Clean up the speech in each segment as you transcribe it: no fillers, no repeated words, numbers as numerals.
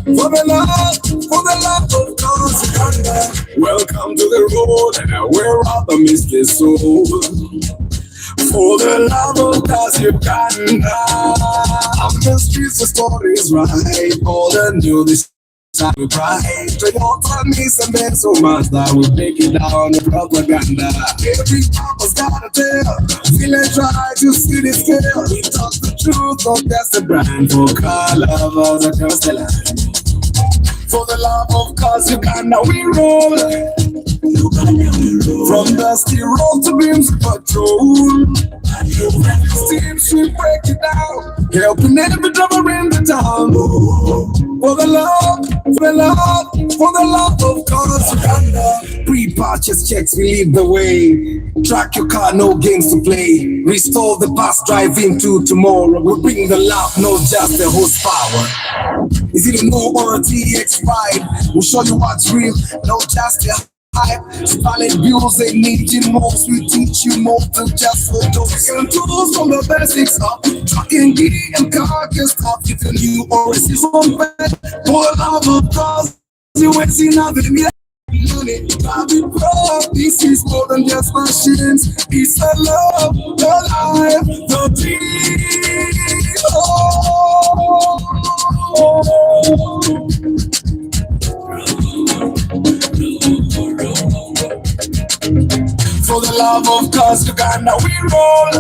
for the love of God, Uganda. Welcome to the road, and where are the misty souls? For the love of God, Uganda. On the streets, the stories right. All the new this time we cry. Toyota, Nissan, there's so much that we break it down in propaganda. Every papa's got a tell. Feeling try to see the scale. We talk the truth, but that's the brand for car lovers across the land. For the love of cause, Uganda we roll. From dusty road to beams of patrol. Steams we break it down, helping every driver in the town. For the love, for the love of cause, Uganda. Pre-purchase checks, we lead the way. Track your car, no games to play. Restore the past, drive into tomorrow. We bring the love, not just the horsepower. Is it a no or a TX5? We'll show you what's real, no just a hype. Spalling Buuza, needing moves, we teach you more than just photos. And tools from the basics up, trucking, gear and car can stop. If you're new or is this on bed, for the love of cars, you ain't seen nothing yet. I'll be proud, this is more than just machines. It's the love, the life, the dream. For the love of cause, Uganda we roll.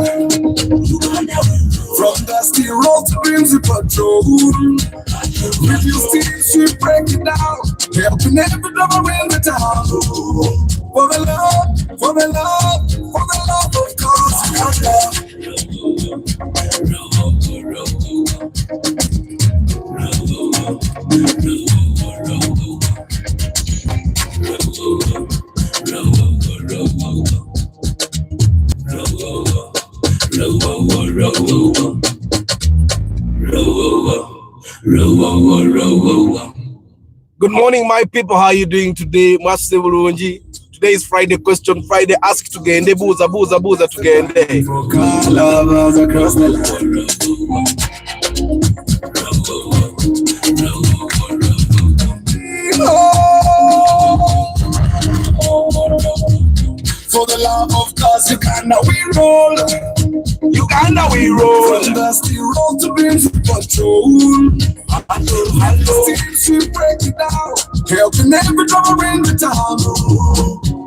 From dusty road to beams of patrol. With your steams we break it down, helping every driver in the town. For the love, for the love, for the love of cause, Good morning, my people. How are you doing today? Today is Friday Question Friday. Ask Tugende, Buuza, Buuza, Buuza, Tugende. For the love of cause, Uganda we roll. Uganda we roll. From dusty road to beams of patrol. Steams we break it down, helping every driver in the town.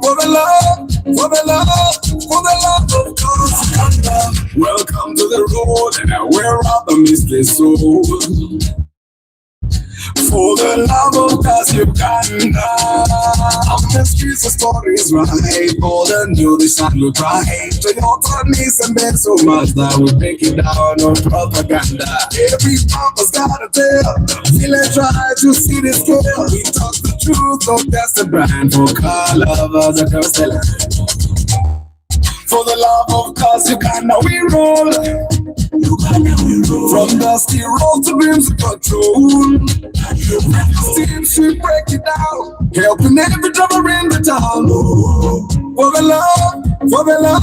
For the love, for the love, for the love of cause, Uganda. Welcome to the road, and where are the misty souls? For the love of cause, Uganda. On the streets, the stories right. All the new this time we cry. Toyota, Nissan, there's so much that we break it down on propaganda. Every papa's got a tell. Feeling try to see the scale. We talk the truth, but that's the brand for car lovers across the land. For the love of cause, Uganda we roll. From dusty road to beams of patrol. Steams we break it down, helping every driver in the town. For the love, for the love,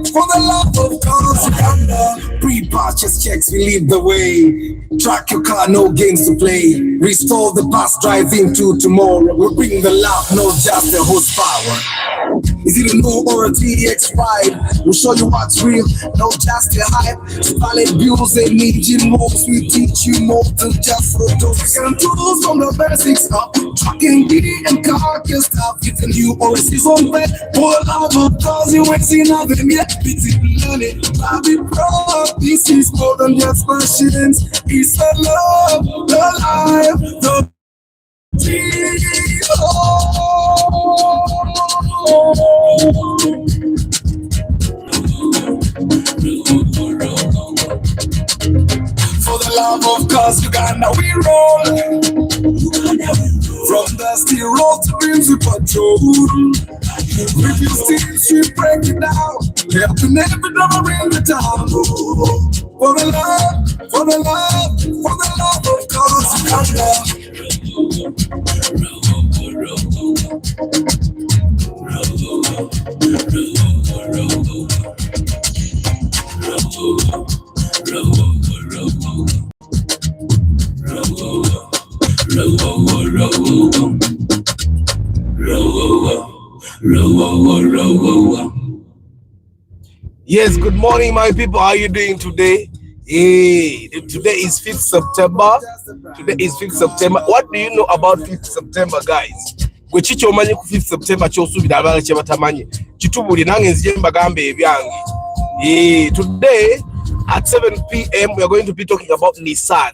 for the love of cause, Uganda. Pre-purchase checks, we lead the way. Track your car, no games to play. Restore the past, drive into tomorrow. We bring the love, not just the horsepower. Is it a no or a TX5? We'll show you what's real, no just a hype. Spalling Buuza, needing moves, we teach you more than just photos. And tools from the basics up, trucking, gear and car can stop. If you're new or is this on bed, for the love of cause, you ain't seen nothing yet. It's learning, I'll be proud. This is more than just machines. It's the love, the life, the dream. For the love of cause, Uganda we roll. From dusty road to beams of patrol. With your steams we break it down, helping every driver in the town. For the love, for the love, for the love of cause, Uganda. Yes, good morning, my people. How are you doing today? Hey, today is 5th September. Today is 5th September. What do you know about 5th September, guys? Kwechicho omanyi ku 5th September kyosubira abana kye batamanyi. Kitubuli nange nzije mbagambe ebyange. Today at 7 p.m. we are going to be talking about Nissan.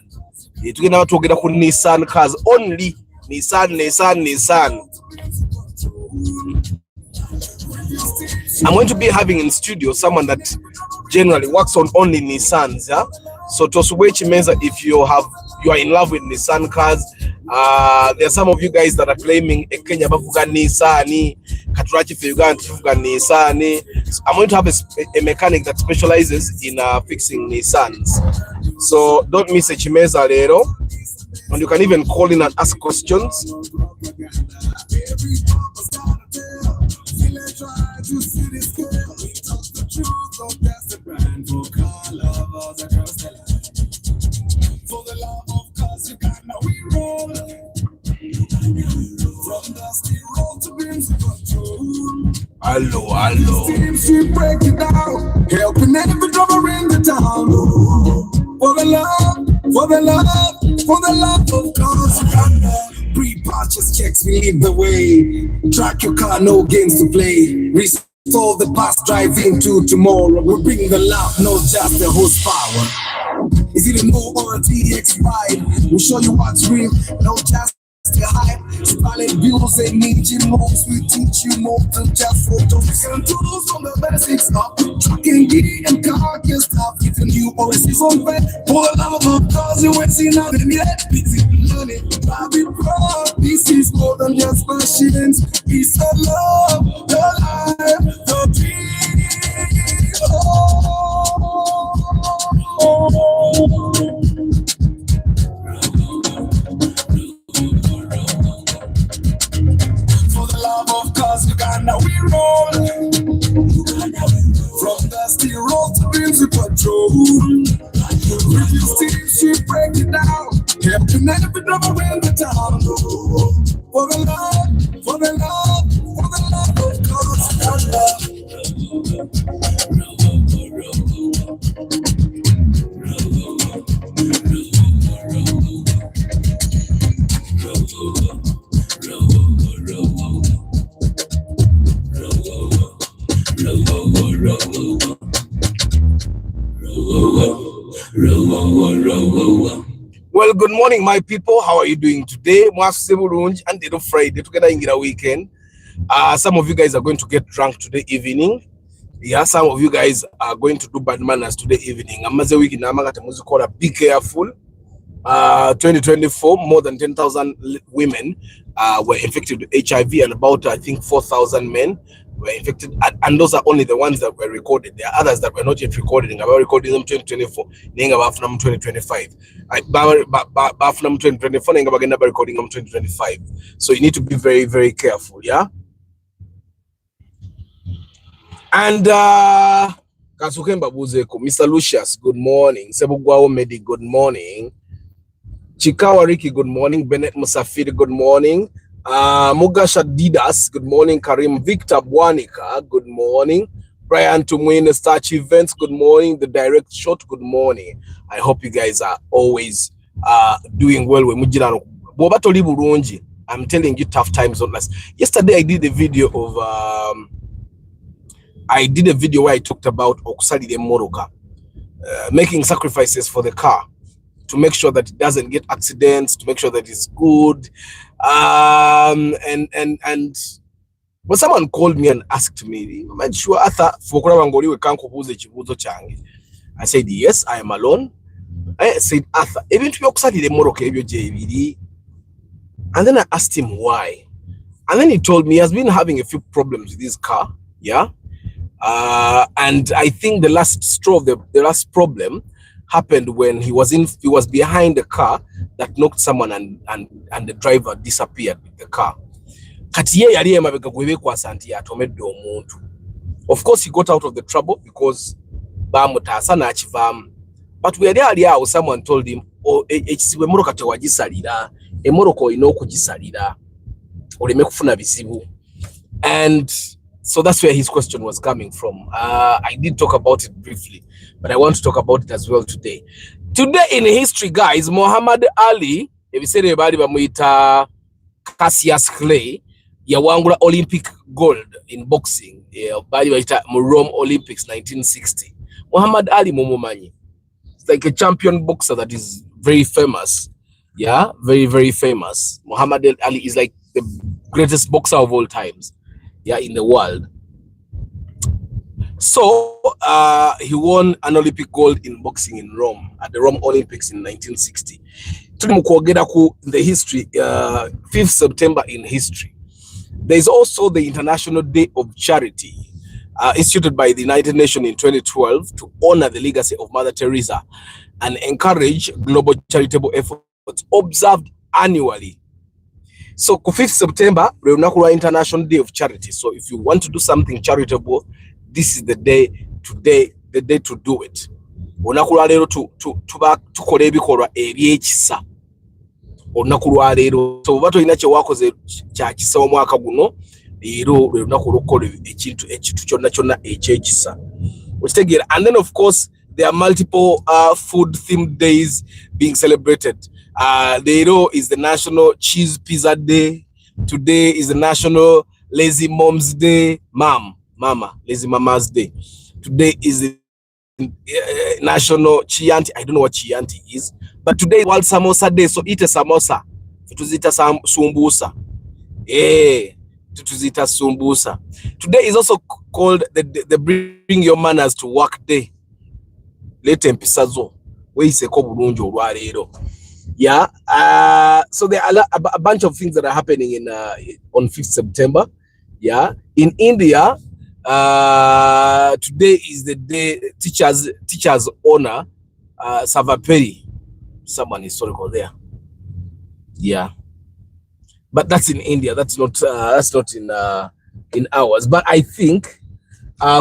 Tugenda batwogera ku Nissan cars only. Nissan. I'm going to be having in studio someone that generally works on only Nissans, yeah. So Tosuwechi Meza, if you are in love with Nissan cars, there are some of you guys that are claiming a Kenya bavuga Nissan, Katurachi for Uganda bavuga Nissan. So I'm going to have a mechanic that specializes in fixing Nissans. So don't miss a Chimeza Lero, and you can even call in and ask questions. Hello. She break it down, helping every drummer in the town. For the love of cars, Uganda. Pre-purchase checks, we lead the way. Track your car, no games to play. Restore the past, drive into tomorrow. We bring the love, not just the horsepower. Is it a no or a TX ride? We'll show you what's real, no just the hype. Spelling views and engine moves, we teach you more than just photos and tools from the basics up. Trucking, gear and car can stop. Even you always see some fat. For the love of cars, you ain't seen nothing yet. Busy learning, I'll be proud. This is more than just machines. It's the love, the life, the dream. For the love of cars, Uganda we roll. From dusty road to busy patrol. With your steam, she break it down. Helping every drummer in the town. For the love of cars, Uganda. Well, good morning, my people. How are you doing today? And Friday together in the weekend. Some of you guys are going to get drunk today evening. Yeah, some of you guys are going to do bad manners today evening. Be careful. 2024, more than 10,000 women were infected with HIV, and about, I think, 4,000 men were infected, and those are only the ones that were recorded. There are others that were not yet recorded. We're recording them 2024, 2025. 2024, recording them 2025. So you need to be very, very careful, yeah? And Kasukemba Buzeko, Mr. Lucius, good morning. Sebugwao Medi, good morning. Chikawa Riki, good morning. Bennett Musafiri, good morning. Mugasha Didas, good morning. Karim Victor Bwanika, good morning. Brian Tumwine Starch Events, good morning. The Direct Shot, good morning. I hope you guys are always doing well. I'm telling you, tough times don't last. Yesterday I did a video of where I talked about Okusali de Moroka, making sacrifices for the car to make sure that it doesn't get accidents, to make sure that it's good. And when someone called me and asked me, I said, yes, I am alone. I said, Arthur, even to Okusali de Moroka, and then I asked him why. And then he told me he has been having a few problems with his car, yeah. And I think the last straw of the last problem happened when he was behind the car that knocked someone and the driver disappeared with the car. Of course, he got out of the trouble because but we are there, someone told him, oh, Emoroko ino kugisalira oleme kufuna bizibu. And so that's where his question was coming from. I did talk about it briefly, but I want to talk about it as well today. Today in history, guys, Muhammad Ali, ebisere bali bamuita Cassius Clay, yawangula Olympic gold in boxing. Bali baita mu Rome Olympics 1960. Muhammad Ali mumumanyi. It's like a champion boxer that is very famous. Yeah, very, very famous. Muhammad Ali is like the greatest boxer of all times. Yeah, in the world. So he won an Olympic gold in boxing in Rome at the Rome Olympics in 1960. In the history, 5th September in history. There is also the International Day of Charity, instituted by the United Nations in 2012 to honor the legacy of Mother Teresa and encourage global charitable efforts observed annually. So 5th September, International Day of Charity. So if you want to do something charitable, this is the day today, the day to do it. Onakula lero tukole ebikolwa ebyekisa. Onakula lero so bato ina kye wakoze kya kisa omwaka guno lero lunaku lukola ekintu kyonna ekyekisa. And then of course there are multiple food themed days being celebrated. Lero is the National Cheese Pizza Day. Today is the National Lazy Moms Day. Mama, Lazy Mama's Day. Today is the National Chianti. I don't know what Chianti is, but today is World Samosa Day. So eat a samosa. Tutuzita sumbusa. Tutuzita sumbusa. Today is also called the Bring Your Manners to Work Day. Lete mpisazo. Weise ko bulungi olwaleero. Yeah. So there are a bunch of things that are happening in on 5th September. Yeah. In India, today is the day teachers honor Savaperi. Someone historical there. Yeah. But that's in India. That's not in ours. But I think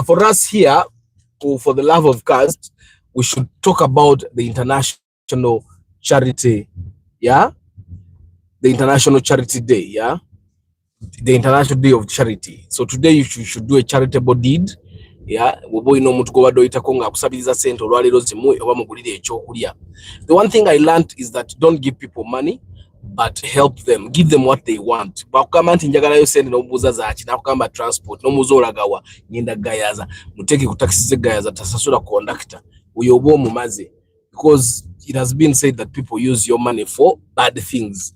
for us here, for the love of caste, we should talk about the international charity. Yeah. The International Charity Day. Yeah. The International Day of Charity. So today you should do a charitable deed. Yeah. The one thing I learned is that don't give people money, but help them. Give them what they want. Transport. No muzolagawa. Nyenda gayaza. Muteki kutaxi gayaza. Tasasura conductor. Uyobo mumaze. Because it has been said that people use your money for bad things.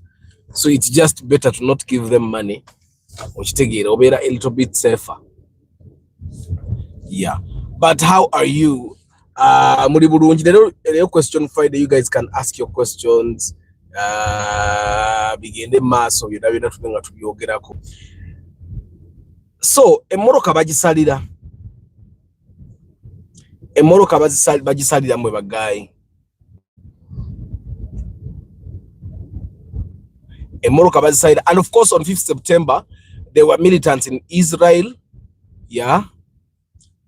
So it's just better to not give them money. Which take it a little bit safer. Yeah. But how are you? The question Friday, you guys can ask your questions. Begin the mass so you know. So emoroka bagisalira. Emoroka bagisalira mwe bagayi. And of course, on 5th September, there were militants in Israel, yeah,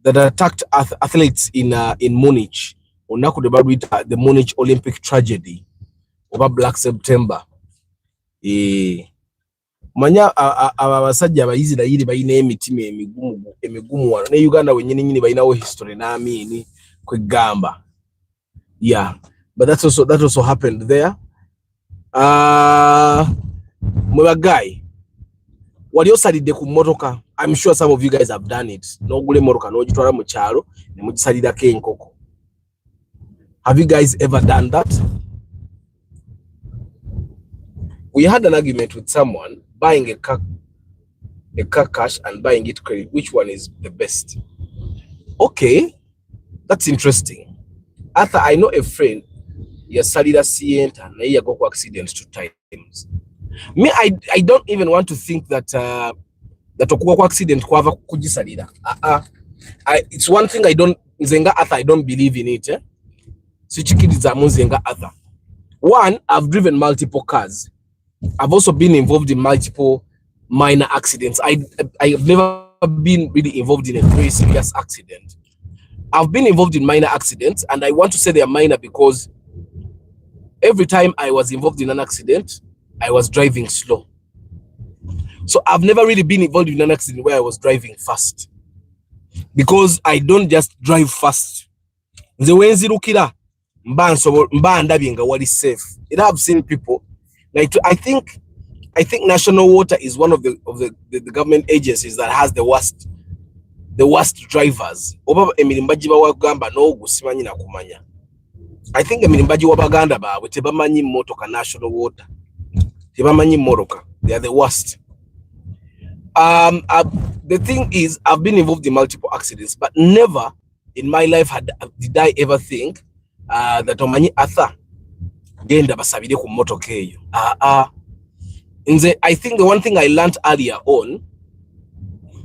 that attacked athletes in Munich. The Munich Olympic tragedy over Black September. Manya abasajja abayisirayiri bayina emitima emigumu wano ne Uganda wenyini nyini bayinawo history n'amini kwegamba. Yeah, but that also happened there. Guy, what you studied ku motoka? I'm sure some of you guys have done it. No gule motoka no jitwala mu kyalo ne mugisalira ke enkoko. Have you guys ever done that? We had an argument with someone buying a car cash and buying it credit. Which one is the best? Okay, that's interesting. After I know a friend, he studied a CNT and he got accident 2 times. Me, I don't even want to think that that okuwa accident kwava kugisalira. It's one thing I don't believe in it. One, I've driven multiple cars. I've also been involved in multiple minor accidents. I have never been really involved in a very serious accident. I've been involved in minor accidents, and I want to say they are minor because every time I was involved in an accident, I was driving slow. So I've never really been involved in an accident where I was driving fast, because I don't just drive fast. The way nzirukira mba ndabye nga wali safe. And I've seen people like, I think National Water is one of the government agencies that has the worst drivers. Oba emirimbaji ba wagamba no gusimanyi na kumanya. I think emirimbaji wa baganda bawe tebamanyi motoka National Water. Tebamanyi motoka. They are the worst. The thing is, I've been involved in multiple accidents, but never in my life did I ever think that omanyi Arthur genda basabire ku motoka eyo. I think the one thing I learned earlier on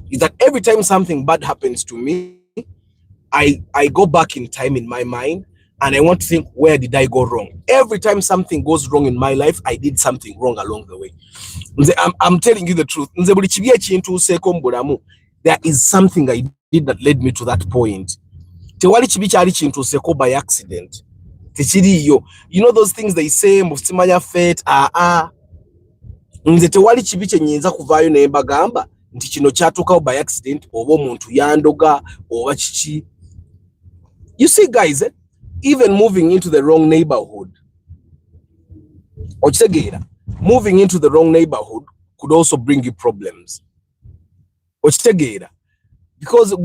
is that every time something bad happens to me, I go back in time in my mind and I want to think, where did I go wrong? Every time something goes wrong in my life, I did something wrong along the way. I'm telling you the truth. There is something I did that led me to that point. By accident. You know those things they say, Mustimaya fate, nze tewali kibi kyennyinza kuvaayo ne mbagamba nti kino kyatuukawo by accident oba omuntu yandoga oba kiki. You see guys, even moving into the wrong neighborhood, okitegeera, moving into the wrong neighborhood could also bring you problems. Okitegeera, because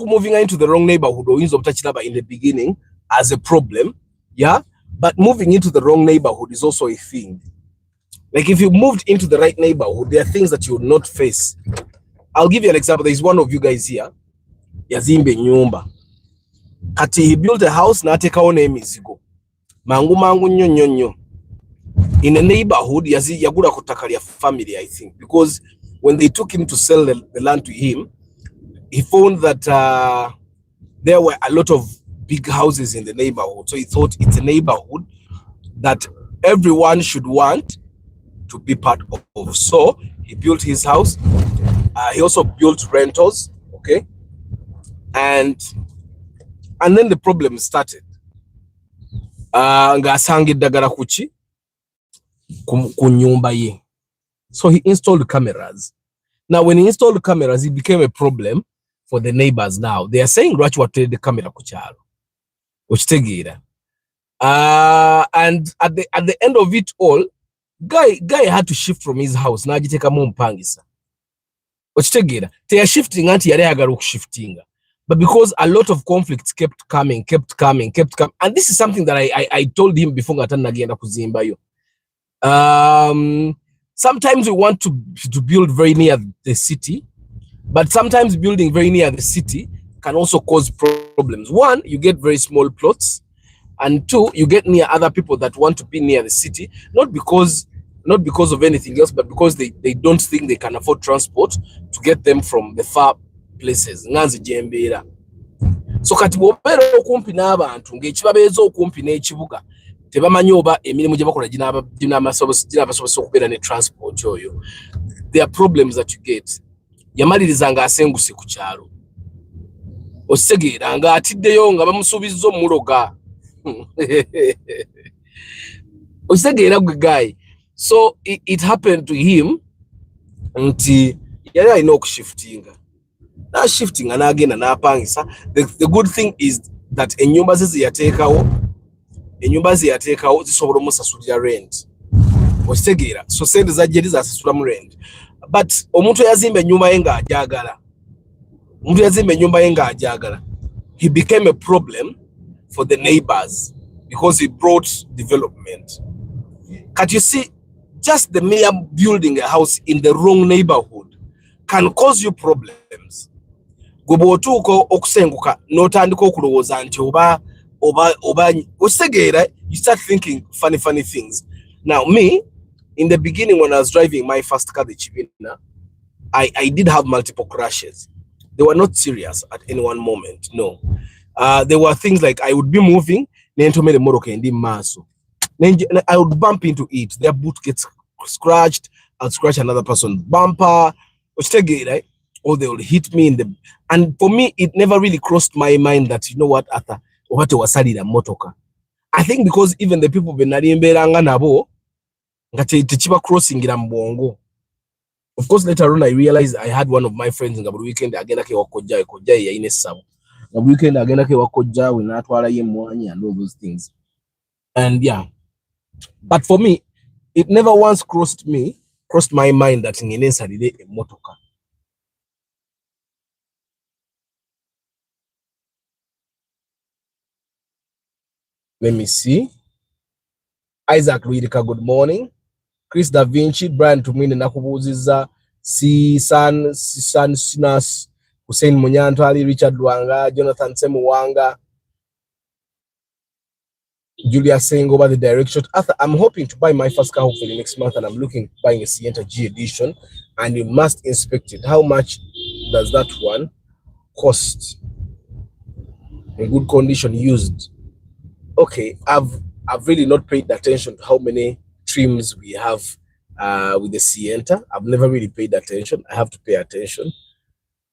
moving into the wrong neighborhood oyinza obutakiraba in the beginning as a problem, yeah, but moving into the wrong neighborhood is also a thing. Like if you moved into the right neighborhood, there are things that you will not face. I'll give you an example. There's one of you guys here, yazimbe nyumba. Kati he built a house na atekawo n'emizigo. Mangu nyo. In a neighborhood, yagura kutaka lya family, I think. Because when they took him to sell the land to him, he found that there were a lot of big houses in the neighborhood. So he thought it's a neighborhood that everyone should want to be part of. So he built his house. He also built rentals, okay? And then the problem started. So he installed cameras. Now when he installed cameras, it became a problem for the neighbors. Now they are saying lwaki watedde the camera ku kyalo okitegeera. And at the end of it all, guy had to shift from his house n'agiteekamu mpangisa okitegeera. Teya shifting anti yali ayagala okushiftinga, but because a lot of conflicts kept coming, and this is something that I told him before nga tannagenda kuzimbayo. Sometimes we want to build very near the city, but sometimes building very near the city can also cause problems. One, you get very small plots, and two, you get near other people that want to be near the city, not because of anything else, but because they don't think they can afford transport to get them from the far places. Nganzi jembera. So kati bw'obeera okumpi n'abantu ng'ekibabeeza okumpi n'ekibuga tebamanyi oba emirimu gye bakola ginaabasobozesa okubeera ne transport oyo. There are problems that you get. Yamaliriza ng'asenguse ku kyalo. Okitegeera ng'atiddeyo nga bamusuubizza omuloga. Okitegeera gwe guy. So it happened to him nti yali alina okushiftinga. Na shifting anagenda n'apangisa. The good thing is that ennyumba ze yateekawo zisobola omusasulira rent. Okitegeera, so sente zajja eri zasasulamu rent. But omuntu yazimba ennyumba ye ng'agyagala, he became a problem for the neighbors because he brought development. Can't you see, just the mere building a house in the wrong neighborhood can cause you problems. Gwotuuka okusenguka n'otandika okulowooza nti oba okitegeera, you start thinking funny things. Now me, in the beginning when I was driving my first car, the Chibina, I did have multiple crashes. They were not serious at any one moment, no. There were things like I would be moving, I would bump into it, their boot gets scratched, I'll scratch another person's bumper, or they will hit me in the... And for me, it never really crossed my mind that, you know what, Arthur, what was salida motoka. I think because even the people benali mberanga nabo, techiba crossing ira mbongo. Of course, later on I realized I had one of my friends in the weekend agenda ke wakojja ya ine sabo. The weekend agenda ke wakojja we natwala ye mwanyi and all those things. And yeah, but for me, it never once crossed my mind that ngine salide emotoka. Let me see. Isaac Ruirika, good morning. Chris Da Vinci, Brian Tumini nakubuziza, Sisan Sinas, Hussein Munyantwali, Richard Wanga, Jonathan Semuwanga, Julia saying over the direction. Arthur, I'm hoping to buy my first car hopefully next month, and I'm looking at buying a Sienta G edition, and you must inspect it. How much does that one cost? In good condition, used. Okay, I've really not paid attention to how many trims we have with the Sienta. I've never really paid attention. I have to pay attention.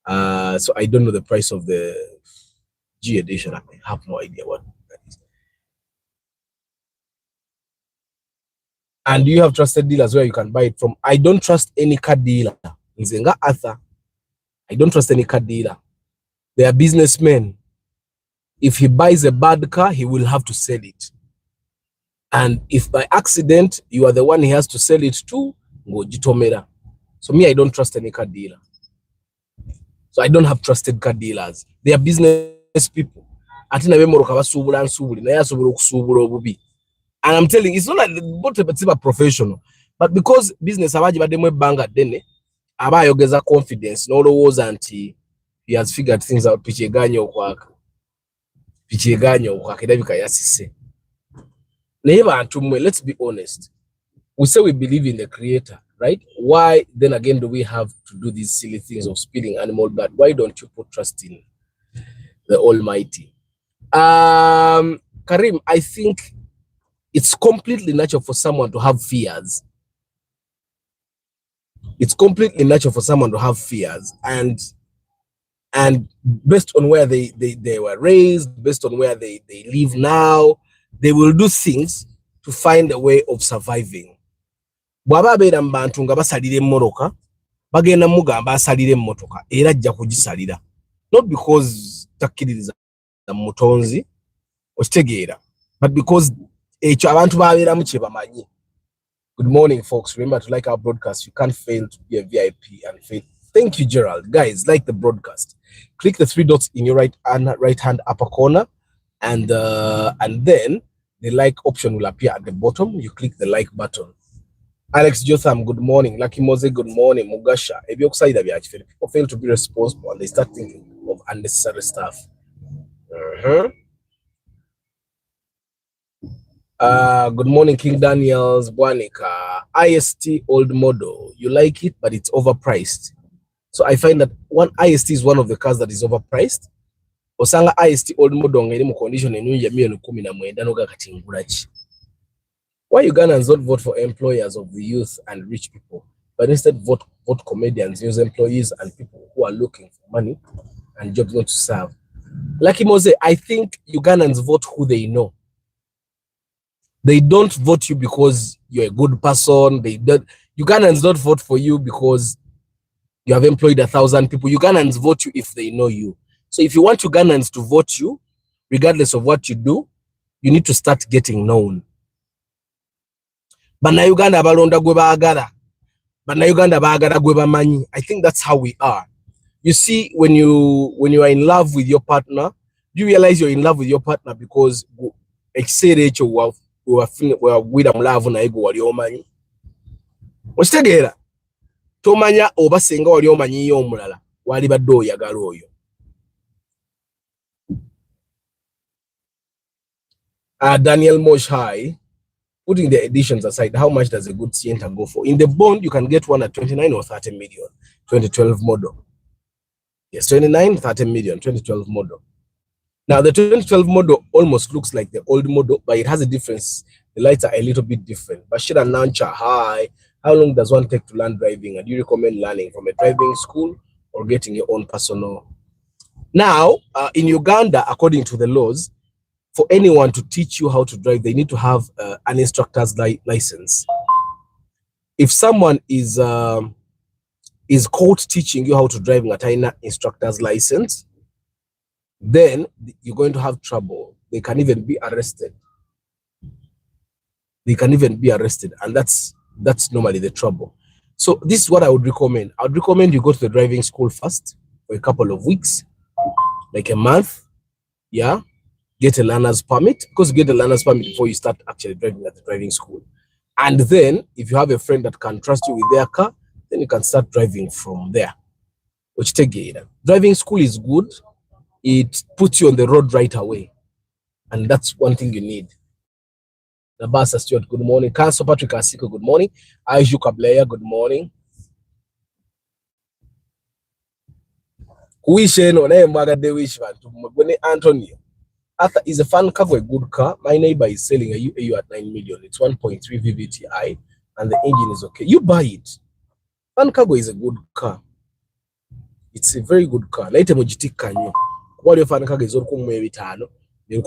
So I don't know the price of the G edition. I have no idea what that is. And do you have trusted dealers where you can buy it from? I don't trust any car dealer. Nzenga Arthur. I don't trust any car dealer. They are businessmen. If he buys a bad car, he will have to sell it. And if by accident you are the one he has to sell it to, go jitomera. So me, I don't trust any car dealer. So I don't have trusted car dealers. They are business people. And I'm telling you, it's not like the professional, but because business abaji bademwe banga dene, abayogeza confidence, no was anti he has figured things out. Picheganyo kwaka kidabika yasise. Let's be honest. We say we believe in the creator, right? Why then again do we have to do these silly things of spilling animal blood? Why don't you put trust in the Almighty? Karim, I think it's completely natural for someone to have fears. It's completely natural for someone to have fears, and based on where they were raised, based on where they live now, they will do things to find a way of surviving. Bwaba beera mbantu nga basalira emmoroka bagenda mugamba asalira emmotoka era ajja kugisalira, not because takkiririza mutonzi okitegeera, but because ekyo abantu babeeramu kye bamanyi. Good morning, folks. Remember to like our broadcast. You can't fail to be a VIP and fail. Thank you, Gerald. Guys, like the broadcast. Click the three dots in your right hand upper corner, and then the like option will appear at the bottom. You click the like button. Alex Jotham, good morning. Lucky Mose, good morning. Mugasha, people fail to be responsible and they start thinking of unnecessary stuff. Good morning, King Daniels, Bwanika. IST old model. You like it, but it's overpriced. So I find that one IST is one of the cars that is overpriced. Osanga IST old model ngeli mu condition enungi ya milioni 19 noga katingulachi. Why Ugandans don't vote for employers of the youth and rich people, but instead vote comedians, news employees, and people who are looking for money and jobs not to serve? Lucky Mose, I think Ugandans vote who they know. They don't vote you because you're a good person. Ugandans don't vote for you because you have employed 1,000 people. Ugandans vote you if they know you. So if you want Ugandans to vote you, regardless of what you do, you need to start getting known. Uganda balonda gwe baagala. Uganda baagala gwe bamanyi. I think that's how we are. You see, when you are in love with your partner, do you realize you're in love with your partner because ekiseera ekyo wawira mu love naye gwe wali omanyi? Okitegeera? Tomanya oba senga wali omanyiyo omulala wali badde oyagala oyo. Daniel Moshai, putting the editions aside, how much does a good Sienta go for? In the bond, you can get one at 29 or 30 million, 2012 model. Yes, 29, 30 million, 2012 model. Now, the 2012 model almost looks like the old model, but it has a difference. The lights are a little bit different. Bashir and Nancha, hi. How long does one take to learn driving? And do you recommend learning from a driving school or getting your own personal? Now, in Uganda, according to the laws, for anyone to teach you how to drive, they need to have an instructor's license. If someone is caught teaching you how to drive an instructor's license, then you're going to have trouble. They can even be arrested. And that's normally the trouble. So this is what I would recommend. I would recommend you go to the driving school first for a couple of weeks, like a month. Yeah, get a learner's permit, because you get a learner's permit before you start actually driving at the driving school. And then if you have a friend that can trust you with their car, then you can start driving from there. Which driving school is good. It puts you on the road right away. And that's one thing you need. Nabasa Stewart, good morning. Council Patrick Asiko, good morning. Aishu Kableya, good morning. Kuisheno na mwagade wishman to Mwagwene Antonio. Arthur, is a fan cargo a good car? My neighbor is selling a UAU at 9 million. It's 1.3 VVTi and the engine is okay. You buy it. Fan cargo is a good car. It's a very good car. Later mojitika What your fan cargo is all come bitano. You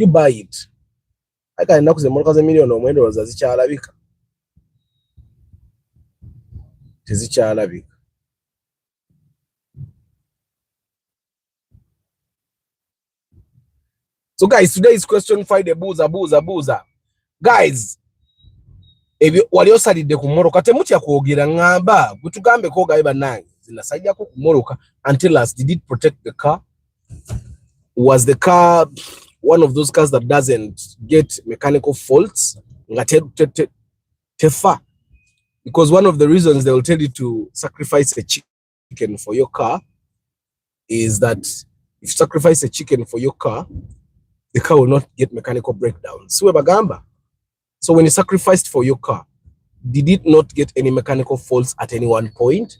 buy it. I can knock the $1 million or $1 as a child. So guys, today's question Friday, Buuza. Guys, if you wali osalidde ku mmoloka temutya kwogera ngamba gutugambe ko gaiba nange zinasajja ko ku mmoloka and tell us, did it protect the car? Was the car one of those cars that doesn't get mechanical faults? Tefa. Because one of the reasons they will tell you to sacrifice a chicken for your car is that if you sacrifice a chicken for your car, the car will not get mechanical breakdowns. So when you sacrificed for your car, did it not get any mechanical faults at any one point?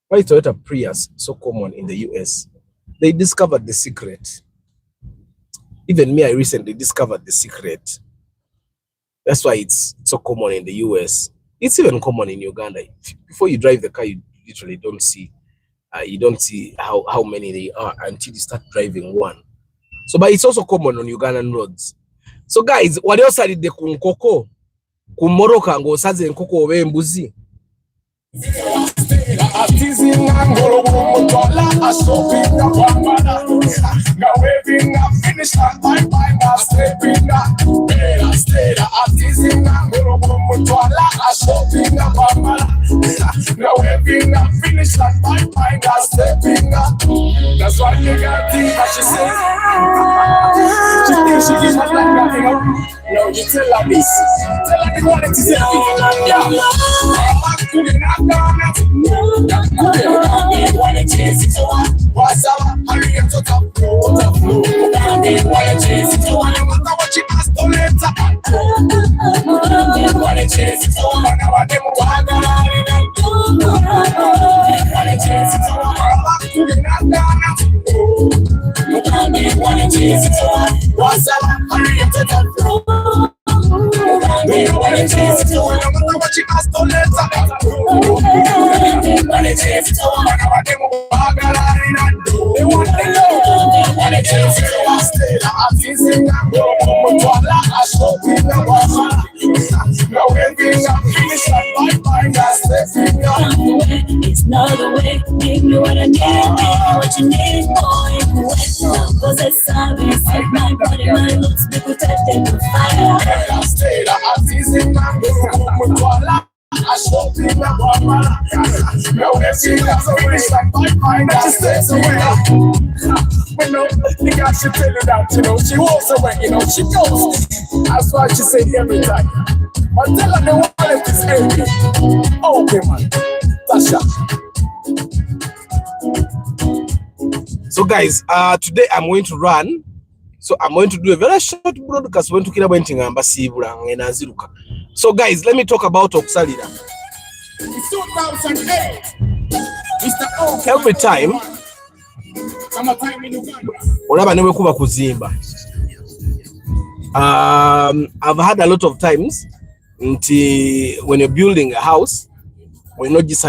Why is Toyota Prius so common in the US? They discovered the secret. Even me, I recently discovered the secret. That's why it's so common in the US. It's even common in Uganda. Before you drive the car, you literally don't see how many they are until you start driving one. So, but it's also common on Ugandan roads. So guys, what else did the kunkoko? Kumoroka ngo saze nkoko obe mbuzi. That's why you got what she says. She thinks she gives my life nothing up. No, you tell her this. Tell her the quality is what's up? Hurry up to top floor. What she must do later. What's up? Hurry up to top floor. What she must do later. It's not the way, give me what I need, what you need, boy. Cause that's how we set my body, my looks, we could touch them to fire. I show people no, she does away like my mind that stays away. You know, the guy should tell you that, you know, she walks away, you know, she goes. That's why she said every time. But tell her the wallet is empty. Okay, man. Tasha. So guys, today I'm going to run. So I'm going to do a very short broadcast. So guys, let me talk about Oxalida. Every time I've had a lot of times when you're building a house, when not just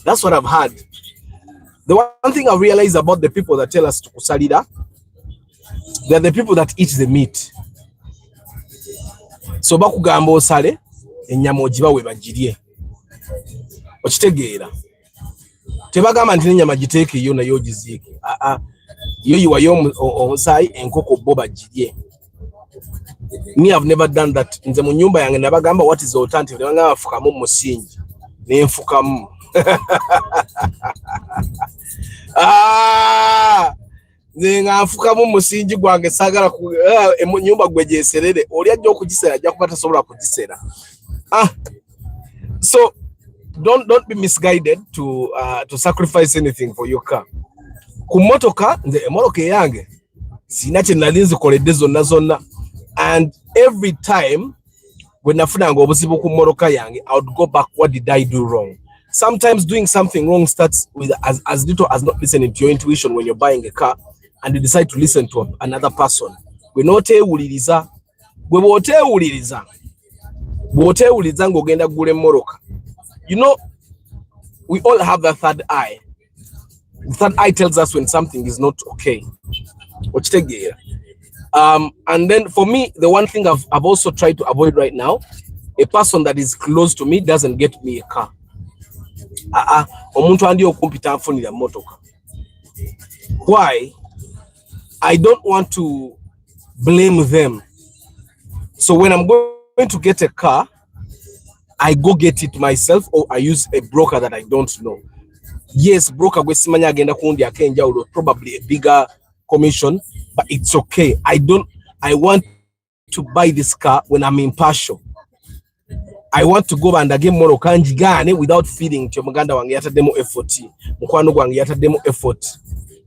that's what I've had. The one thing I realize about the people that tell us to kusalira, they're the people that eat the meat. So bakugamba osale ennyama ogibawe bagirye. Okitegeera. Tebagamba nti ennyama giteeke yo nayo ogiziike. Yo yiwayo omusaayi enkoko bo bagirye. Me, I've never done that. Nze mu nyumba yange nabagamba what is alternative. Nebagamba bafukamu musingi. Nenfukamu. Nga nfukamu musingi gwange sagala ku nyumba gwe gyeserere. Oli ajja okugisera ajja kuba tasobola kugisera. So don't be misguided to sacrifice anything for your car. Ku motoka nze emotoka yange sina kye nali nzikoledde zonna. And every time when nafunanga obuzibu ku motoka yange, I would go back, what did I do wrong? Sometimes doing something wrong starts with as little as not listening to your intuition when you're buying a car and you decide to listen to another person. We not ewuliriza. Gwe bw'oteewuliriza ng'ogenda kugula emmoroka. You know, we all have the third eye. The third eye tells us when something is not okay. Okitegeera. And then for me, the one thing I've also tried to avoid right now, a person that is close to me doesn't get me a car. Omuntu andi okumpita afunira motoka. Why? I don't want to blame them. So when I'm going to get a car, I go get it myself or I use a broker that I don't know. Yes, broker gwe simanya agenda kundi akenjawulo, probably a bigger commission, but it's okay. I want to buy this car when I'm impartial. I want to go and again moroka njigane without feeling nti omuganda wange yataddemu effort, mukwano gwange yataddemu effort.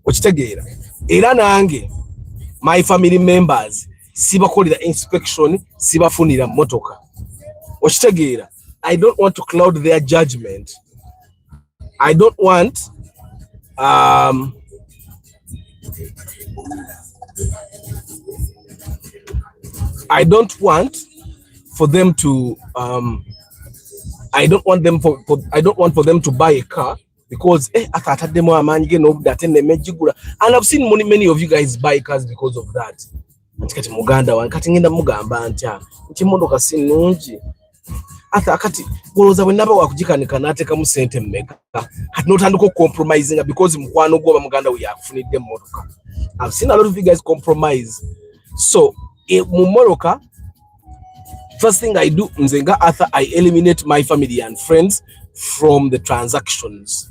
Okitegeera. Era nange my family members sibakolera inspection, sibafunira motoka. Okitegeera. I don't want to cloud their judgment. I don't want for them to I don't want for them to buy a car because and I've seen many of you guys buy cars because of that. Kati muganda wan kati ngenda mugamba ntya ekimotoka sinungi akati goloza bwe naba wakujikanika nateka mu sente mmeka kati notandika compromising because mukwano gwo muganda we yafunidde motoka. I've seen a lot of you guys compromise. So mu motoka, first thing I do nzenga Arthur, I eliminate my family and friends from the transactions.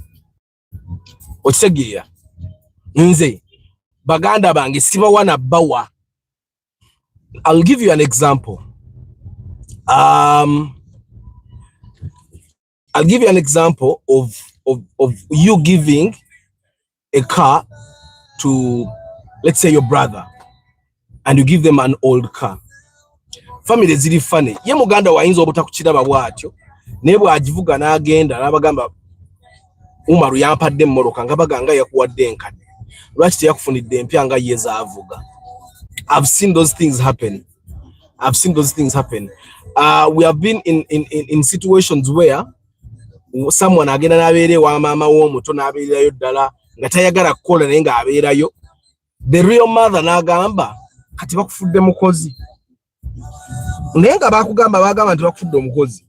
Okitegeera nze baganda bange sibawana bawa. I'll give you an example. I'll give you an example of you giving a car to, let's say, your brother, and you give them an old car. Family ziri funny. Ye muganda wayinza obutakukiraba bwatyo. Nebo ajivuga n'agenda n'abagamba Umaru yampadde emmoroka nga baganga yakuwadde enkadde. Lwaki teyakufunidde empya nga ye zaavuga. I've seen those things happen. We have been in situations where someone agenda n'abeere wa maama w'omuto n'abeerayo ddala nga tayagala kukola naye nga abeerayo. The real mother n'agamba kati bakufudde mukozi. Naye nga bagamba nti bakufudde omukozi.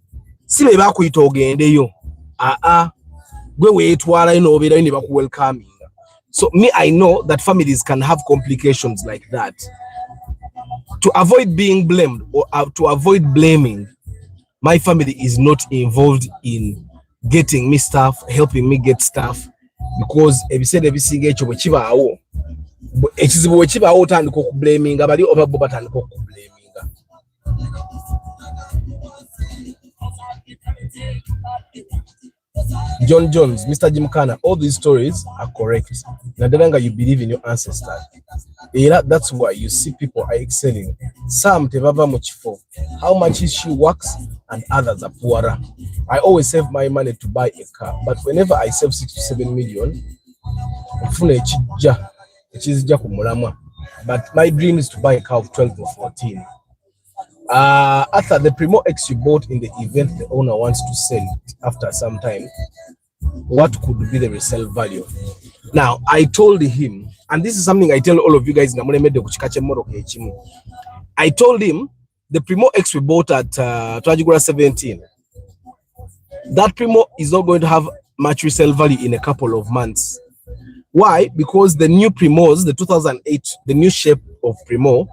Si be bakuyita ogendeyo. Gwe weetwalayo n'obeerayo ne bakuwelcoming. So me, I know that families can have complications like that. To avoid being blamed or to avoid blaming, my family is not involved in getting me stuff, helping me get stuff, because ebiseera ebisinga ekyo bwe kibaawo ekizibu bwe kibaawo otandika okublaminga bali oba bo batandika okublaminga. John Jones, Mr. Jimkana, all these stories are correct. Nadelanga, you believe in your ancestors. That's why you see people are excelling. Some tebava muchifo. How much she works and others are poorer. I always save my money to buy a car, but whenever I save 6 to 7 million, but my dream is to buy a car of 12 or 14. After the Primo X you bought in the event, the owner wants to sell it after some time. what could be the resale value. Now, I told him, and this is something I tell all of you guys, I told him the Primo X we bought at Twajigura 17, that Primo is not going to have much resale value in a couple of months. Why? Because the new Primos, the 2008, the new shape of Primo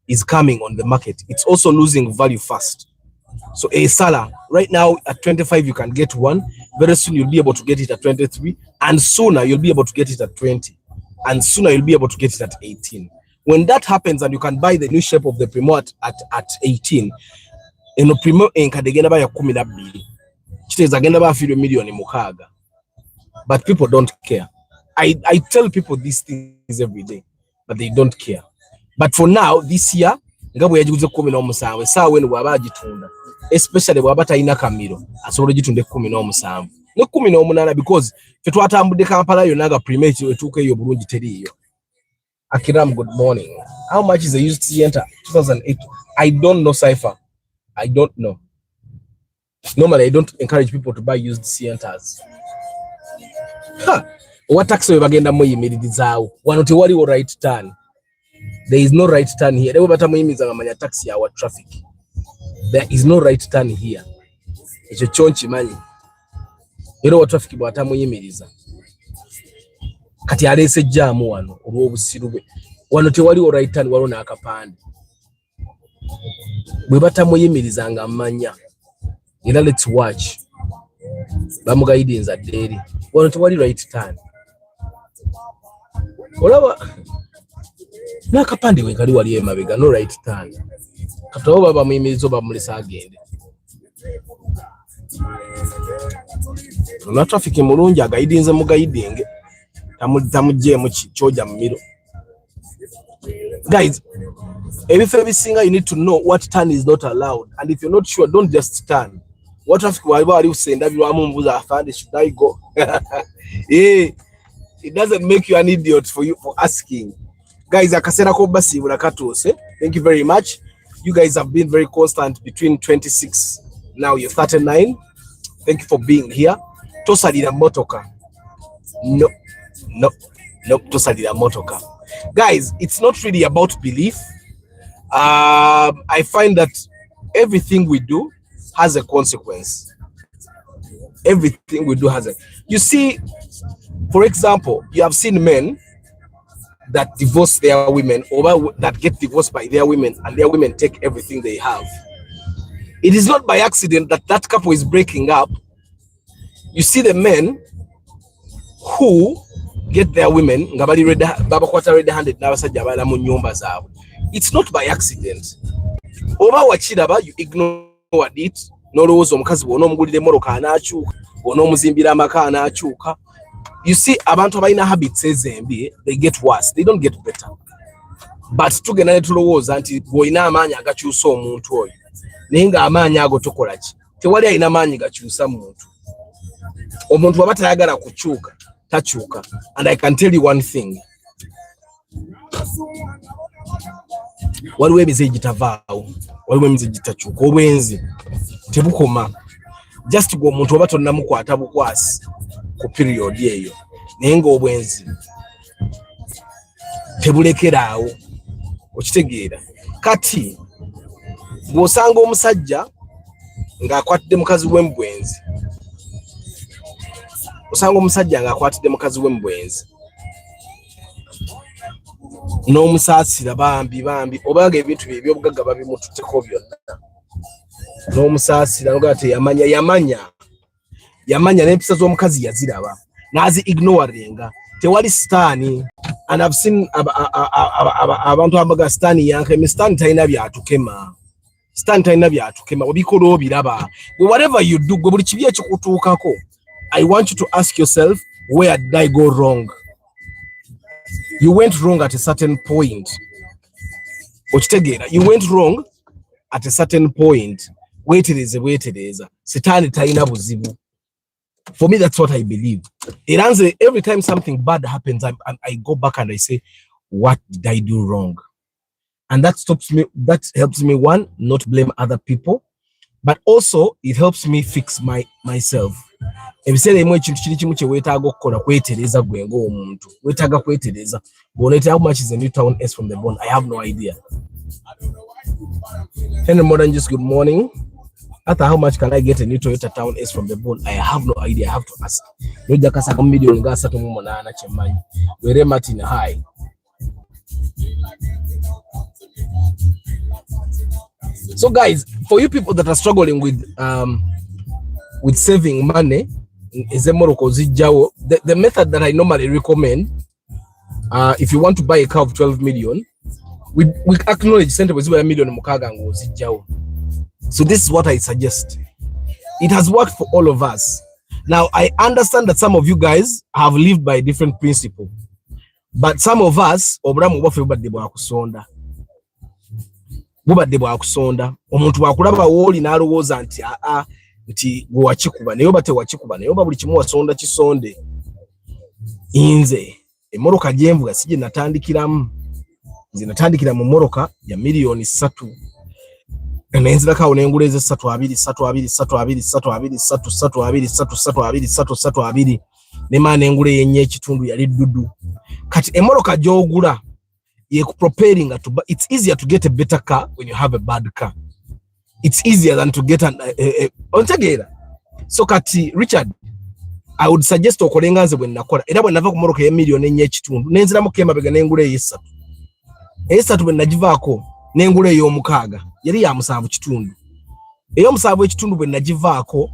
is coming on the market. It's also losing value fast. So a seller right now at 25, you can get one. Very soon you'll be able to get it at 23, and sooner you'll be able to get it at 20, and sooner you'll be able to get it at 18. When that happens and you can buy the new shape of the Primo at 18, in the Primo enkadegenda ba ya 12 kiteza agenda ba firo million mukaga. But people don't care. I tell people these things every day, but they don't care. But for now, this year, ngabo yajuze 17 sawa ni wabagitunda, especially wabata ina kamiro asobole gitunde 17 ne 18, because fetwatambude Kampala yonaga primate etuka eyo bulungi teriyo. Akiram, good morning. How much is a used Sienta 2008? I don't know, Cypher. I don't know. Normally I don't encourage people to buy used Sientas. What tax we bagenda muyimiririzaawo wano tewaliwo right turn. There is no right turn here. Leo batamuyimiriza ngamanya taxi ya traffic. There is no right turn here. Ekyo kyonki manyi. Era wa traffic bwatamuyimiriza. Kati alese jamu wano olw'obusiru bwe. Wano tewaliwo right turn, waliwo n'akapande. Bwe batamuyimiriza ngamanya. Era let's watch. Bamugaidinza deri. Wano tewali right turn. Olaba n'akapande we kali wali emabega, no right turn. Katoba baba muyimirizo bamulesa agende. Na traffic mulungi agaidinze mugaidinge. Tamujje mu kyoja mu miro. Guys, ebifo ebisinga you need to know what turn is not allowed, and if you're not sure, don't just turn. What traffic waliba wali usenda bilwamu mbuza afande, should I go? Yeah, it doesn't make you an idiot for asking. Guys, akasera ko basi bulakatose. Thank you very much. You guys have been very constant between 26, now you're 39. Thank you for being here. Tosalira motoka. No, tosalira motoka. Guys, it's not really about belief. I find that everything we do has a consequence. Everything we do has a... You see, for example, you have seen men that divorce their women, or that get divorced by their women, and their women take everything they have. It is not by accident that that couple is breaking up. You see the men who get their women, it's not by accident. Oba wachiraba, you ignore it. Nolowozo omukazi bw'onomugulira emmoroka anaakyuka, bw'onomuzimbira amaka anaakyuka. You see, abantu abalina habits ezembi, they get worse, they don't get better. But tugenda ne tulowooza nti bw'olina amaanyi agakyusa omuntu oyo, naye nga amaanyi ago tokola ki? Tewali alina maanyi gakyusa muntu. Omuntu bw'aba tayagala kukyuka, takyuka. And I can tell you one thing. Waliwo emize gitavaawo, waliwo emize gitakyuka. Obwenzi tebukoma. Just gwe omuntu oba tonnamukwata bukwasi ku period eyo, naye ng'obwenzi tebulekeraawo. Okitegeera? Kati bw'osanga omusajja ng'akwatidde mukazi w'embwenzi, osanga omusajja ng'akwatidde mukazi w'embwenzi n'omusaasira bambi obanga ebintu bye eby'obugagga babimututteko byonna, n'omusaasira nogaa yamanya n'empisa z'omukazi yaziraba n'azi ignoringa. Tewali sitaani. And I've seen abantu abaga sitaani yankeme. Sitaani talina byatukema. Sitaani talina byatukema. Obikola obiraba. Whatever you do, gwe buli kibi ekikutuukako, I want you to ask yourself, where did I go wrong? You went wrong at a certain point. Okitegeera? You went wrong at a certain point. Weetereza. Sitaani talina buzibu. For me, that's what I believe. It answers every time something bad happens. I go back and I say, what did I do wrong? And that stops me. That helps me, one, not blame other people, but also it helps me fix myself. ebiseera emwe ekintu kiri kimu kye weetaaga okukola kwetereza gwe ng'omuntu weetaaga kwetereza bw'oneeta how much is a new town S from the bone. I have no idea. Henry Modern, just good morning. After how much can I get a new Toyota Town S from the bone? I have no idea. I have to ask. Noja kasaka million ngasa to mumonana chemanyi. Were Martin high. So guys, for you people that are struggling with saving money, the method that I normally recommend, if you want to buy a car of 12 million, we acknowledge center was $1 million mukaga ngo. So this is what I suggest. It has worked for all of us. Now I understand that some of you guys have lived by a different principle, but some of us bubadde bwakusonda omuntu wakulaba woli n'alowooza nti gwe wakikuba naye oba tewakikuba naye oba buli kimu wasonda kisonde. Inze emmoroka gyenvuga si gye natandikiramu. Nze natandikira mu mmoroka ya million 3 nenzirakawo nengula eze 3 nemana nengula yenye ekitundu yali ddudu. Kati emmoroka gy'ogula preparing to buy. It's easier to get a better car when you have a bad car. It's easier than to get an so kati Richard, I would suggest okolenganze bwe nakola era bwe nava ku mmoroka ya million enye ekitundu nenziramu kemabega nengula ey'esatu bwe nagivaako nengula ey'omukaaga yali ya 7 kitundu. Ey'omusanvu ekitundu bwe nagivaako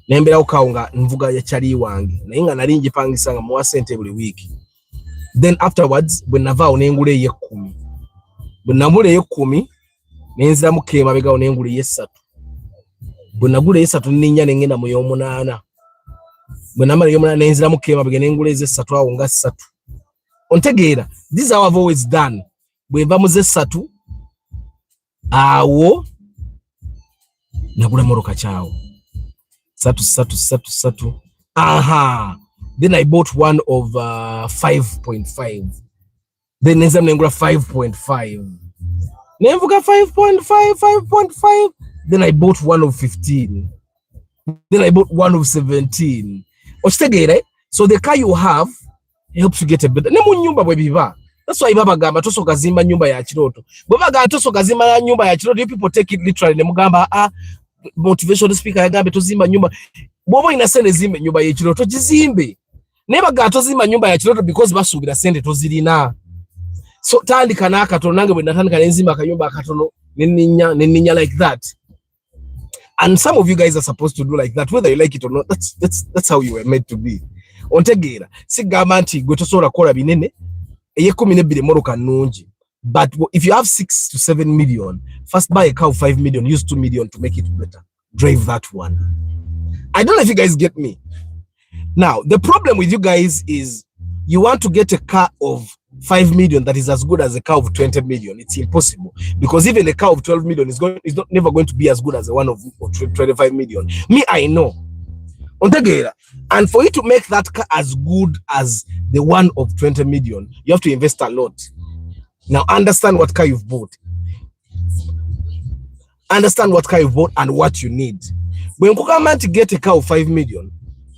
nemberawo kawo nga nvuga ya chali wange naye nga nali njipangisa nga muwa sente buli week. Then afterwards bwe navaawo nengula ey'ekumi. Bwe nagula ey'ekumi nenziramu kemabega nengula ey'esatu. Bwe nagula ey'esatu nninnya nengenda mu y'omunaana. Bwe namala ey'omunaana nenziramu kemabega nengula ez'esatu awo nga 3. Ontegeera, this is how I've always done. Bwe nva mu z'esatu awo nagula moroka kyawo 3. Aha. Then I bought one of 5.5. Then nenziramu nengula 5.5. Nenvuga 5.5. Then I bought one of 15. Then I bought one of 17. Okitegeera, so the car you have helps you get a better. Ne mu nyumba bwe biba. That's why baba gamba toso gazimba nyumba ya kiroto. Baba gamba toso gazimba nyumba ya kiroto. You people take it literally. Ne mugamba motivational speaker yagambe tozimba nyumba. Bobo ina sente zimbe nyumba ya kiroto jizimbe. Neba gamba tozimba nyumba ya kiroto because basubira sente tozirina. So tandika na akatono nange bwe natandika nenzimba akanyumba akatono neninya like that. And some of you guys are supposed to do like that, whether you like it or not. That's how you were made to be. Ontegeera sigamba nti gwe tosobola kola binene ey'ekumi n'ebbiri moroka nnungi, but if you have 6 to 7 million, first buy a car of 5 million, use 2 million to make it better. Drive that one. I don't know if you guys get me. Now the problem with you guys is you want to get a car of 5 million that is as good as a car of 20 million. It's impossible, because even a car of 12 million is never going to be as good as the one of 25 million. Me, I know. And for you to make that car as good as the one of 20 million, you have to invest a lot. Now understand what car you've bought. Understand what car you've bought and what you need. When you come to get a car of 5 million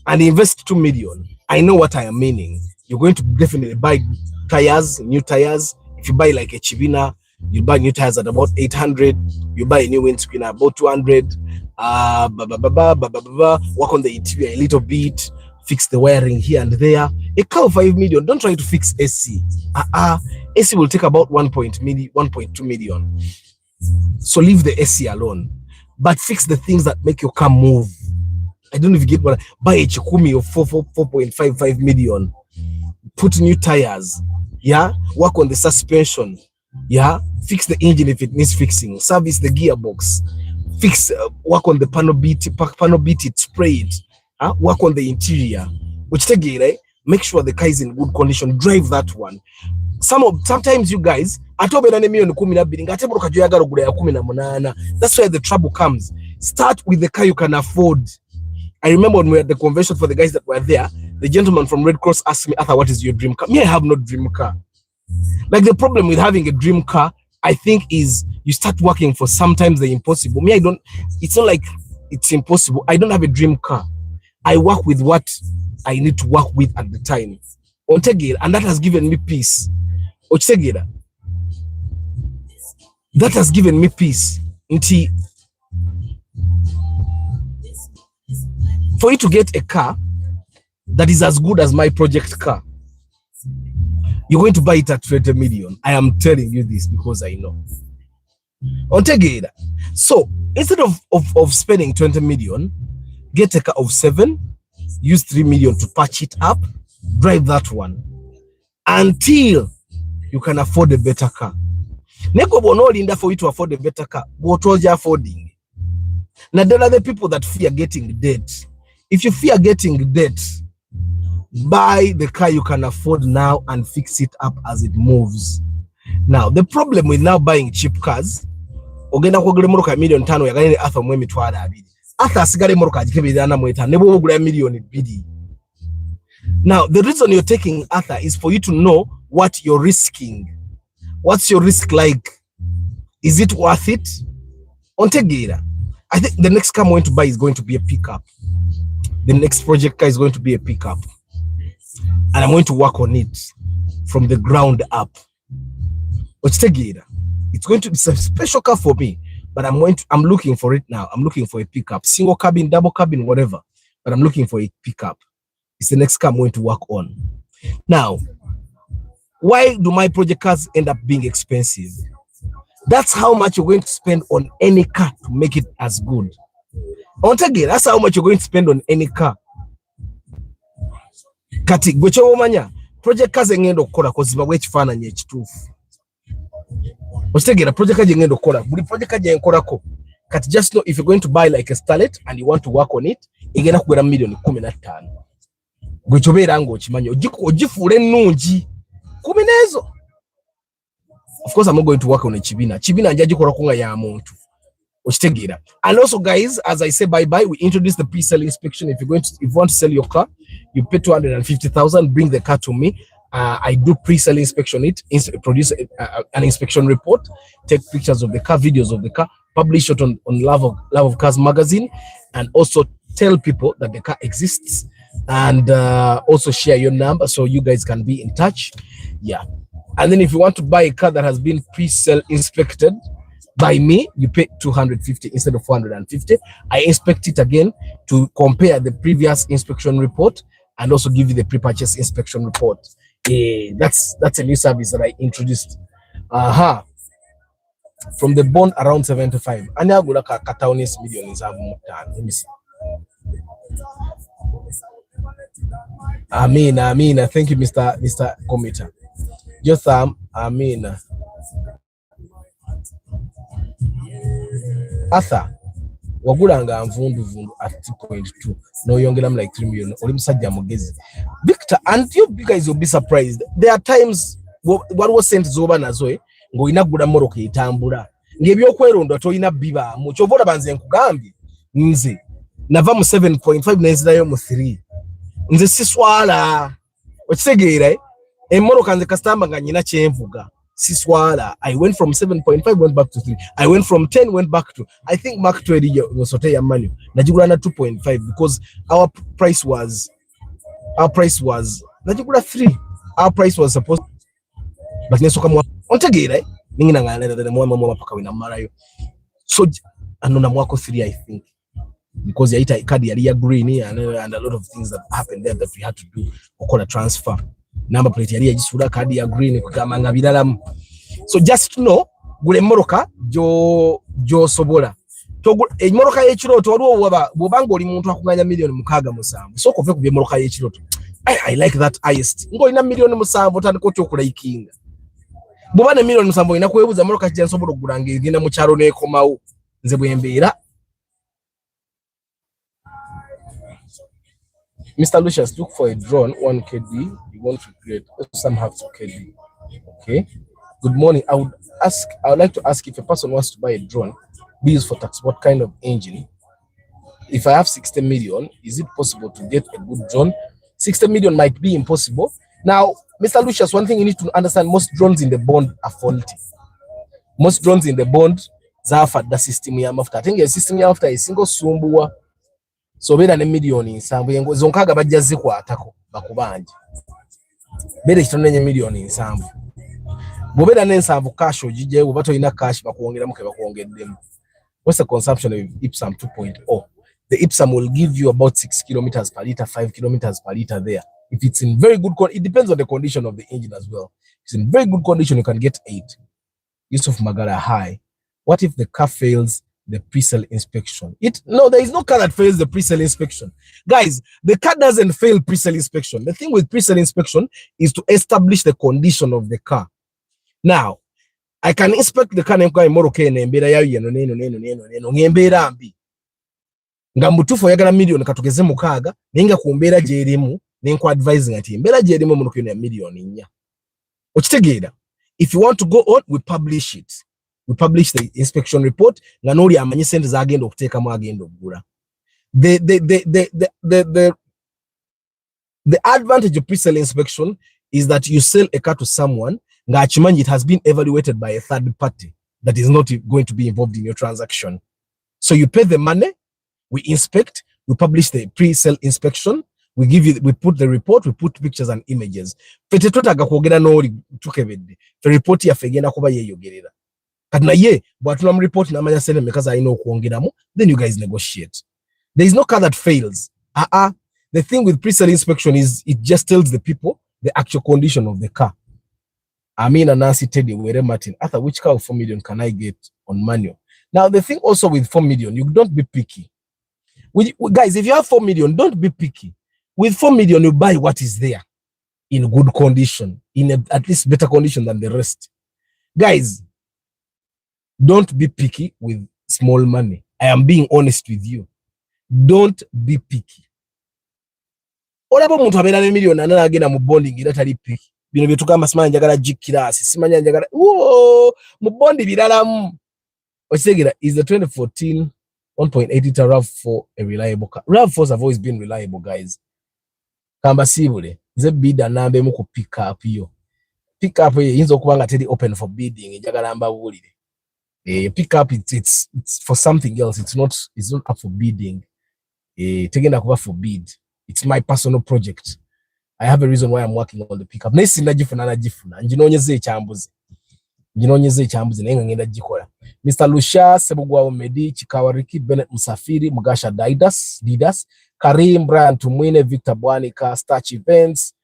and invest 2 million, I know what I am meaning. You're going to definitely buy tires, new tires. If you buy like a Chivina, you buy new tires at about 800. You buy a new windscreen at about 200. Work on the interior a little bit, fix the wiring here and there. A car of 5 million, don't try to fix AC. AC will take about 1.2 million. So leave the AC alone, but fix the things that make your car move. I don't know if you get what. Buy a Chikumi of 4.55 million. Put new tires. Yeah, work on the suspension. Yeah, fix the engine if it needs fixing. Service the gearbox. Fix, work on the panel beat it, spray it. Work on the interior. Which take make sure the car is in good condition. Drive that one. Sometimes you guys, that's where the trouble comes. Start with the car you can afford. I remember when we were at the convention, for the guys that were there, the gentleman from Red Cross asked me, Arthur, what is your dream car? Me, I have no dream car. Like, the problem with having a dream car, I think, is you start working for sometimes the impossible. Me, it's not like it's impossible. I don't have a dream car. I work with what I need to work with at the time. And that has given me peace. That has given me peace. For you to get a car that is as good as my project car, you're going to buy it at 20 million. I am telling you this because I know. So instead of spending 20 million, get a car of 7, use 3 million to patch it up, drive that one until you can afford a better car. Neko bono linda for you to afford a better car. What was you affording? Now there are the people that fear getting debt. If you fear getting debt, buy the car you can afford now and fix it up as it moves. Now the problem with now buying cheap cars, ogenda kugula motoka million 5 yagalene Arthur mwe mitwala 2. Arthur asigale motoka ajikebirana mweta nebo ogula million 2. Now the reason you're taking Arthur is for you to know what you're risking. What's your risk like? Is it worth it? Ontegera. I think the next car I'm going to buy is going to be a pickup. The next project car is going to be a pickup. And I'm going to work on it from the ground up. Ontegera. It's going to be a special car for me, but I'm looking for it now. I'm looking for a pickup, single cabin, double cabin, whatever. But I'm looking for a pickup. It's the next car I'm going to work on. Now, why do my project cars end up being expensive? That's how much you're going to spend on any car to make it as good. Once again, that's how much you're going to spend on any car. Kati gwecho omanya project cars ngendo kola koziba wechifana nye chitufu. Ostegera project kaje ngendo kola. Buli project kaje nkolako. Kati just know if you're going to buy like a Starlet and you want to work on it, igenda kugura million 15. Gwecho beera ngo chimanyo ojifule nungi. Kuminezo. Of course, I'm not going to work on a Chibina. Chibina njaji korakunga ya muntu. Ostegera. And also, guys, as I say bye-bye, we introduce the pre-sale inspection. If you want to sell your car, you pay 250,000, bring the car to me. I do pre-sale inspection, produce an inspection report, take pictures of the car, videos of the car, publish it on Love of Cars magazine, and also tell people that the car exists, and also share your number so you guys can be in touch. Yeah. And then if you want to buy a car that has been pre-sale inspected by me, you pay 250 instead of 450. I inspect it again to compare the previous inspection report and also give you the pre-purchase inspection report. That's a new service that I introduced. From the bond around 75. Anya gula ka kataunis million is have more time. Let me see. Amina. Thank you, Mr. Committer. Jotham, Amina. Arthur, wagulanga mvundu at 2.2. No yongelamu like 3 million. Oli musajja mugezi. Victor, and you guys will be surprised. There are times what was sent zoba nazo ngo inagula moroka itambula. Ngebyokwerondo toyina biba mu kyovola banze nkugambye nze nava mu 7.5 nenzirayo mu 3. Nze siswala. Okitegeera emoroka nze customer nga nyina kyenvuga. Siswala. I went from 7.5 went back to 3. I went from 10 went back to I think Mark 20 was hotel manual. Najigula na 2.5 because our price was najigula 3. Our price was supposed but nesoka mu ontegera ningina ngana na mwa paka wina marayo. So anona mwako 3 I think because yaita card yali ya green and a lot of things that happened there that we had to do okola transfer. Number plate yali yajisura card ya green kukamanga bilalamu. So just to know gule moroka jo sobola to moroka yechiroto waliwo bobanga oli muntu akunganya million 6 so kove ku moroka yechiroto. I like that highest ngo ina million 7 tandiko kyo kulaikinga bobane million 7 ina kwebuza moroka kije nsobola ogulanga igenda mu kyalo ne komawo nze bwembeera. Mr. Lucius, look for a drone 1 kd. You want to create some have 2 kd. Okay. Good morning. I would like to ask if a person wants to buy a drone, be used for tax, what kind of engine? If I have 60 million, is it possible to get a good drone? 60 million might be impossible. Now, Mr. Lucius, one thing you need to understand, most drones in the bond are faulty. Most drones in the bond zafa da system ya mafuta atenga system ya mafuta isingo sumbuwa so bera ne milioni nsanvu yengo zonkaga bajja zikwatako bakubanje bere kitonenye milioni nsanvu bobera n'ensanvu cash ojije ubato ina cash bakuongeramu ke bakuongeddemu. What's the consumption of Ipsum 2.0? The Ipsum will give you about 6 kilometers per liter, 5 kilometers per liter there. If it's in very good condition, it depends on the condition of the engine as well. If it's in very good condition, you can get 8. Yusuf Magara high. What if the car fails the pre-sale inspection? No, there is no car that fails the pre-sale inspection. Guys, the car doesn't fail pre-sale inspection. The thing with pre-sale inspection is to establish the condition of the car. Now, I can inspect the car nemka imoroke nembera yayo neno ngembera mbi. Nga mutufu yagala million katugeze mukaga nenga kumbera jeremu nenko advising ati mbera jeremu munuko ya million nya. Okitegeera. If you want to go on, we publish it. We publish the inspection report nga noli amanye sente za agenda okuteka mu agenda ogura. The advantage of pre-sale inspection is that you sell a car to someone it has been evaluated by a third party that is not going to be involved in your transaction. So you pay the money, we inspect, we publish the pre-sale inspection, we put the report, we put pictures and images. Fete totaga kwogera noli tukebedde. Fe report ya fegenda kuba yeyogerera. Kati na ye bwatuna mu report namanya sene mekaza ayina okuongeramu, then you guys negotiate. There is no car that fails. The thing with pre-sale inspection is it just tells the people the actual condition of the car. Amina, Nancy, Teddy, Were Martin, Arthur, which car of 4 million can I get on manual? Now, the thing also with 4 million, you don't be picky. Guys, if you have 4 million, don't be picky. With 4 million, you buy what is there in good condition, at least better condition than the rest. Guys, don't be picky with small money. I am being honest with you. Don't be picky. Olabo muntu abera ne million anana agenda mu bonding ira tali picky. Bino byetukamba simanya njagala jikirasi simanya njagala mu bondi biralamu. Okitegera is the 2014 1.8 liter RAV4 a reliable car. RAV4s have always been reliable, guys. Kamba sibule ze bida nambe mu ku pick up yo. Pick up yinzo kubanga tedi open for bidding njagala mbabulire. Pick up it's for something else. It's not up for bidding. Tegenda kuba for bid. It's my personal project. I have a reason why I'm working on the pickup. Nesi ndajifuna najifuna. Njinonyeze echambuzi nenga ngenda jikola. Mr. Lusha, Sebugwa Omedi, Chikawariki, Bennett Musafiri, Mugasha Didas, Karim, Brian Tumwine, Victor Bwanika, Starch Events,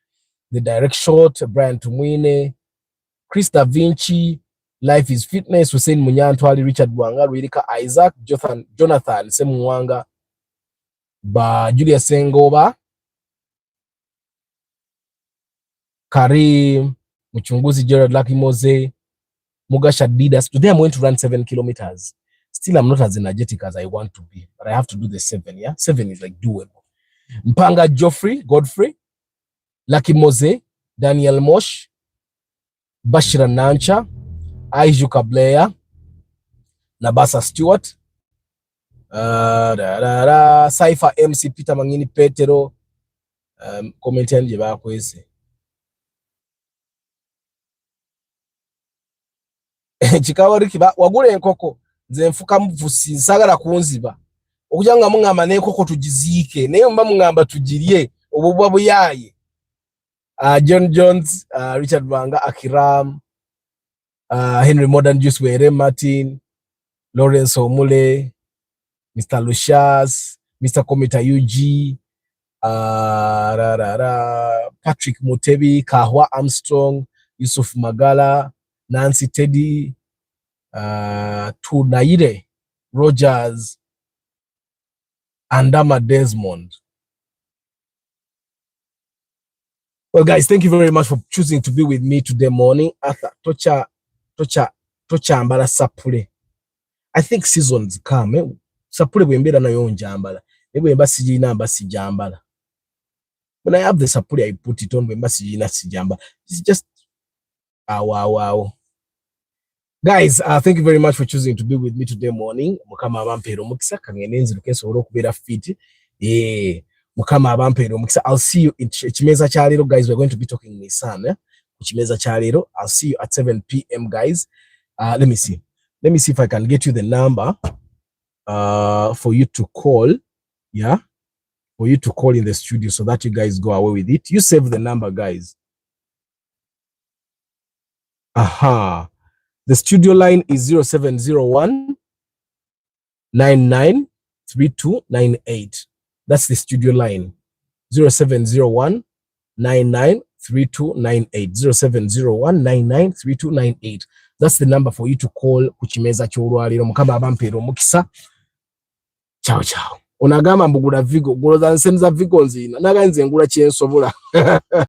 The Direct Shot, Brian Tumwine, Chris Da Vinci, Life is Fitness, Hussein Munyantwali, Richard Bwanga, Rilika Isaac, Jonathan Semuwanga, Ba Julia Sengoba, Karim, Muchunguzi Gerard, Lucky Mose, Mugasha Didas. Today I'm going to run 7 kilometers. Still, I'm not as energetic as I want to be, but I have to do the 7, yeah? 7 is like doable. Mpanga Godfrey, Lucky Mose, Daniel Mosh, Bashira Nancha, Aiju Kableya, Nabasa Stewart, Cypher MC Peter Mangini Petero, commenting jiba kwese. Chikawariki wagule enkoko nze nfuka muvusi nsagala kunziba okujanga mungamba n'enkoko tugizike naye mba mungamba tugirye obubwa buyaye. John Jones, Richard Banga, Akiram, Henry Modern Juice, Were Martin, Lawrence Omule, Mr. Lushas, Mr. Komita UG, Patrick Mutebi, Kahwa Armstrong, Yusuf Magala, Nancy Teddy, Tunaire, Rogers, Andama Desmond. Well, guys, thank you very much for choosing to be with me today morning. Arthur, tocha ambala sapule. I think seasons come. Sapule bwembera nayo njambala. Bwemba sijina amba sijambala. When I have the sapule, I put it on. Bwemba sijina sijambala. It's just wow. Guys, thank you very much for choosing to be with me today morning. Mukama abampero mukisa kangenenzi lukenso oro kubera fit. Mukama abampero mukisa. I'll see you in Chimeza Chalero, guys. We're going to be talking Nissan. Chimeza Chalero. I'll see you at 7 p.m. guys. Let me see. Let me see if I can get you the number for you to call. Yeah, for you to call in the studio so that you guys go away with it. You save the number, guys. Aha. The studio line is 0701 993298. That's the studio line. 0701 993298. 0701 993298. That's the number for you to call kuchimeza kyolwaliro mukama abampero mukisa. Ciao ciao. Onagamba mbugula vigo, goloza nsenza vigo nzina. Naga nze ngula kyensobola.